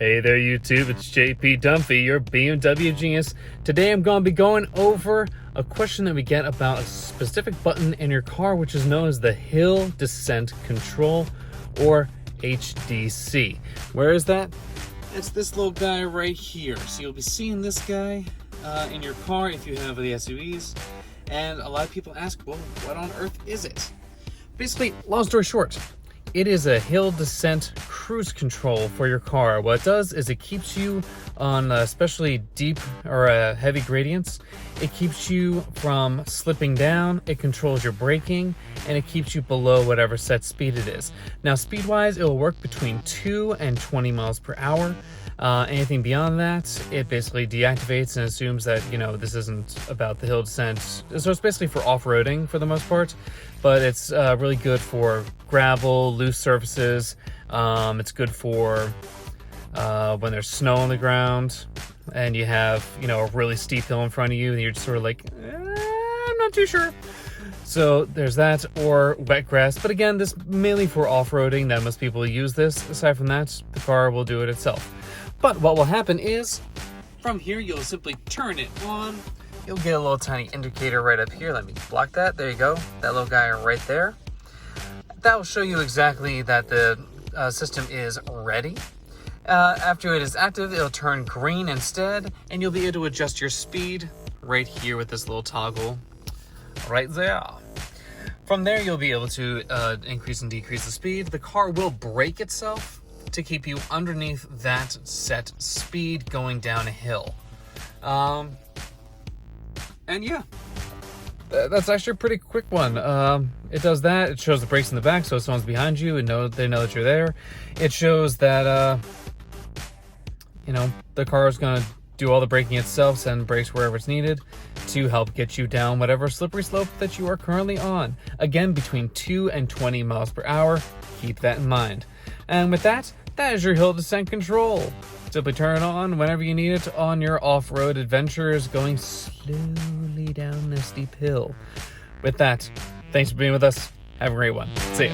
Hey there YouTube, it's JP Dunphy, your BMW Genius. Today I'm going to be going over a question that we get about a specific button in your car, which is known as the Hill Descent Control, or HDC. Where is that? It's this little guy right here. So you'll be seeing this guy in your car if you have the SUVs. And a lot of people ask, well, what on earth is it? Basically, long story short, it is a hill descent cruise control for your car. What it does is it keeps you on especially deep or heavy gradients. It keeps you from slipping down, it controls your braking, and it keeps you below whatever set speed it is. Now speed-wise, it will work between 2 and 20 miles per hour. Anything beyond that, it basically deactivates and assumes that, this isn't about the hill descent. So it's basically for off-roading for the most part, but it's really good for gravel, loose surfaces. It's good for when there's snow on the ground and you have, a really steep hill in front of you and you're just sort of like, I'm not too sure. So there's that, or wet grass. But again, this mainly for off-roading, that most people use this. Aside from that, the car will do it itself. But what will happen is, from here, you'll simply turn it on. You'll get a little tiny indicator right up here. Let me block that. There you go. That little guy right there. That will show you exactly that the system is ready. After it is active, it'll turn green instead, and you'll be able to adjust your speed right here with this little toggle right there. From there, you'll be able to increase and decrease the speed. The car will brake itself to keep you underneath that set speed going down a hill. And yeah, that's actually a pretty quick one. It does that. It shows the brakes in the back, so if someone's behind you and they know that you're there. It shows that the car is going to do all the braking itself, send brakes wherever it's needed to help get you down whatever slippery slope that you are currently on. Again, between 2 and 20 miles per hour. Keep that in mind. And with that, that is your hill descent control. Simply turn it on whenever you need it on your off-road adventures going slowly down a steep hill. With that, thanks for being with us. Have a great one. See ya.